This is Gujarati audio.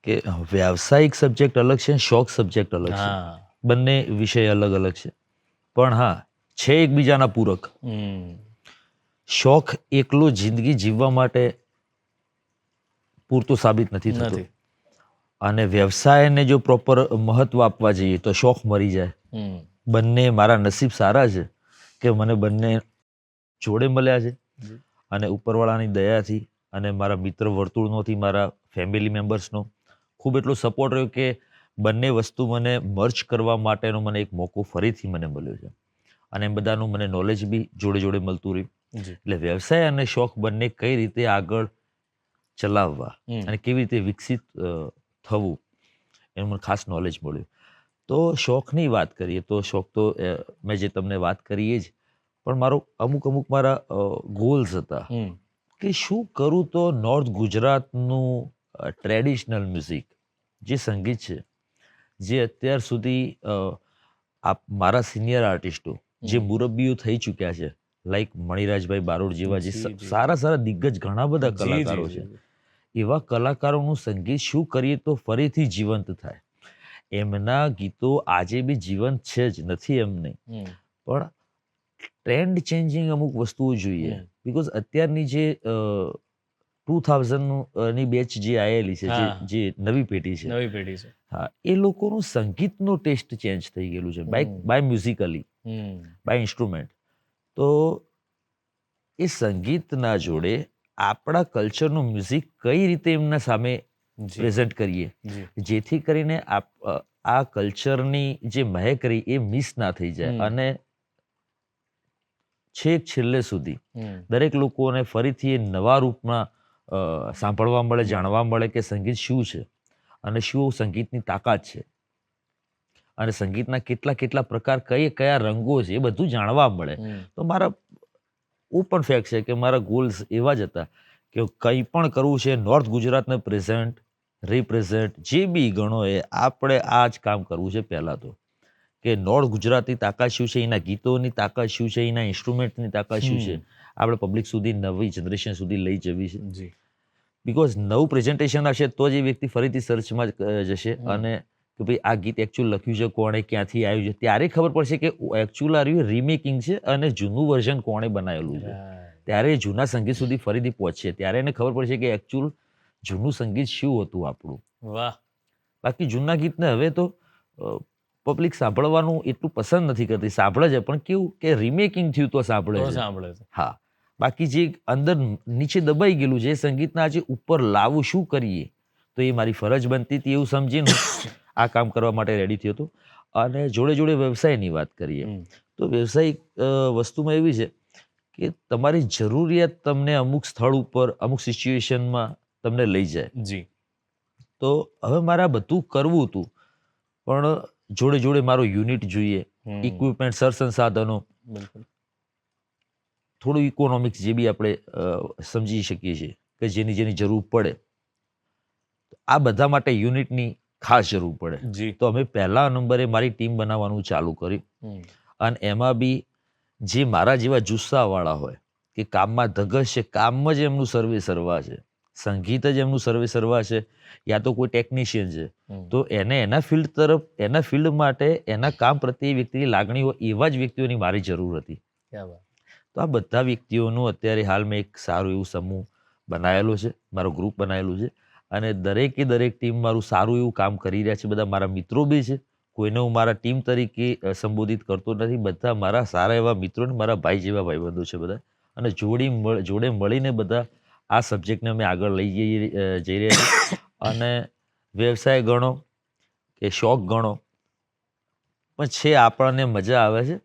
કે વ્યાવસાયિક સબ્જેક્ટ અલગ છે, શોખ સબ્જેક્ટ અલગ છે. હા બંને વિષય અલગ અલગ છે. પણ હા, છે એકબીજાના પૂરક. શોખ એકલો જિંદગી જીવવા માટે પૂરતો સાબિત નથી થતો. નથી. અને વ્યવસાયને જો પ્રોપર મહત્વ આપવા જઈએ તો શોખ મરી જાય. બંને મારા નસીબ સારા છે કે મને બંને જોડે મળ્યા છે. અને ઉપરવાળાની દયાથી અને મારા મિત્ર વર્તુળનોથી, મારા ફેમિલી મેમ્બર્સનો ખૂબ એટલો સપોર્ટ રહ્યો કે બંને વસ્તુ મને મર્જ કરવા માટેનો મને એક મોકો ફરીથી મને મળ્યો છે. અને એમ બધાનું મને નોલેજ બી જોડે જોડે મળતું રહ્યું. એટલે વ્યવસાય અને શોખ બંને કઈ રીતે આગળ ચલાવવા અને કેવી રીતે વિકસિત થવું એનું મને ખાસ નોલેજ મળ્યું. તો શોખની વાત કરીએ તો શોખ તો મેં જે તમને વાત કરી એ જ, પણ મારો અમુક મારા ગોલ્સ હતા કે શું કરું તો નોર્થ ગુજરાતનું ટ્રેડિશનલ મ્યુઝિક જે સંગીત છે, જે અત્યાર સુધી મારા સિનિયર આર્ટિસ્ટો જે મુરબ્બીઓ થઈ ચૂક્યા છે, લાઈક મણિરાજભાઈ બારોટ જેવા જે સારા દિગ્ગજ ઘણા બધા કલાકારો છે, એવા કલાકારોનું સંગીત શું કરીએ તો ફરીથી જીવંત થાય. એમના ગીતો આજે બી જીવંત છે જ, નથી એમ નહીં, પણ ટ્રેન્ડ ચેન્જિંગ અમુક વસ્તુઓ જોઈએ. બીકોઝ અત્યારની જે 2000 ની બેચ જે આવેલી છે, જે નવી પેઢી છે, હા, એ લોકોનું સંગીતનો ટેસ્ટ ચેન્જ થઈ ગયેલું છે બાય મ્યુઝિકલી, બાય ઇન્સ્ટ્રુમેન્ટ. તો એ સંગીતના જોડે આપણા કલ્ચરનું મ્યુઝિક કઈ રીતે એમના સામે પ્રેઝન્ટ કરીએ જેથી કરીને આ કલ્ચરની જે મહેક રહી એ મિસ ના થઈ જાય અને છેક છેલ્લે સુધી દરેક લોકોને ફરીથી એ નવા રૂપમાં સાંભળવા મળે, જાણવા મળે કે સંગીત શું છે અને શું સંગીતની તાકાત છે અને સંગીતના કેટલા પ્રકાર, કયા રંગો છે, એ બધું જાણવા મળે. તો મારા ઓપન ફેક્ટ છે કે મારા ગોલ્સ એવા જ હતા કે કંઈ પણ કરવું છે નોર્થ ગુજરાતને રિપ્રેઝન્ટ જે બી ગણો એ આપણે આ જ કામ કરવું છે. પહેલા તો કે નોર્થ ગુજરાતની તાકાત શું છે, એના ગીતોની તાકાત શું છે, એના ઇન્સ્ટ્રુમેન્ટની તાકાત શું છે, આપણે પબ્લિક સુધી, નવી જનરેશન સુધી લઈ જવી છે. બીકોઝ નવું પ્રેઝન્ટેશન હશે તો જ એ વ્યક્તિ ફરીથી સર્ચમાં જશે અને કે ભાઈ આ ગીત એકચ્યુઅલ લખ્યું છે કોણે, ક્યાંથી આવ્યું છે, ત્યારે ખબર પડશે કે એકચ્યુઅલ આ રહ્યું રિમેકિંગ છે અને જૂનું વર્ઝન કોણે બનાવેલું છે. ત્યારે જૂના સંગીત સુધી ફરીથી પહોંચશે, ત્યારે એને ખબર પડશે કે એકચ્યુઅલ જૂનું સંગીત શું હતું આપણું. વાહ. બાકી જૂના ગીતને હવે તો પબ્લિક સાંભળવાનું એટલું પસંદ નથી કરતી, સાંભળે છે પણ કેવું કે રિમેકિંગ થયું તો સાંભળે છે. હા, બાકી જે અંદર નીચે દબાઈ ગયેલું છે એ સંગીતના આજે ઉપર લાવવું શું કરીએ, તો એ મારી ફરજ બનતી હતી એવું સમજીને આ કામ કરવા માટે રેડી થયો હતો. અને જોડે જોડે વ્યવસાયની વાત કરીએ તો વ્યવસાયિક વસ્તુમાં એવી છે કે તમારી જરૂરિયાત તમને અમુક સ્થળ ઉપર, અમુક સિચ્યુએશનમાં તમને લઈ જાય. તો હવે મારે આ બધું કરવું હતું, પણ જોડે જોડે મારો યુનિટ જોઈએ, ઇક્વિપમેન્ટ, સંસાધનો, થોડું ઇકોનોમિક્સ જે બી આપણે સમજી શકીએ છીએ કે જેની જરૂર પડે, આ બધા માટે યુનિટની ખાસ જરૂર પડે. તો અમે પહેલા નંબરે મારી ટીમ બનાવવાનું ચાલુ કર્યું અને એમાં બી જે મારા જેવા જુસ્સાવાળા હોય કે કામમાં ધગશ છે, કામમાં જ એમનું સર્વે સર્વા છે, સંગીત જ એમનું સર્વે સર્વા છે, યા તો કોઈ ટેકનિશિયન છે, તો એને એના ફિલ્ડ તરફ, એના ફિલ્ડ માટે, એના કામ પ્રત્યે વ્યક્તિની લાગણી હોય એવા જ વ્યક્તિઓની મારી જરૂર હતી. તો આ બધા વ્યક્તિઓનું અત્યારે હાલ મેં એક સારું એવું સમૂહ બનાવેલો છે, મારો ગ્રુપ બનાવેલું છે અને દરેક ટીમ મારું સારું એવું કામ કરી રહ્યા છે. બધા મારા મિત્રો બી છે, કોઈને હું મારા ટીમ તરીકે સંબોધિત કરતો નથી, બધા મારા સારા એવા મિત્રો ને મારા ભાઈ જેવા ભાઈબંધો છે બધા. અને જોડે મળીને બધા આ સબ્જેક્ટને અમે આગળ લઈ જઈ રહ્યા છીએ. અને વ્યવસાય ગણો કે શોખ ગણો, પણ છે આપણને મજા આવે છે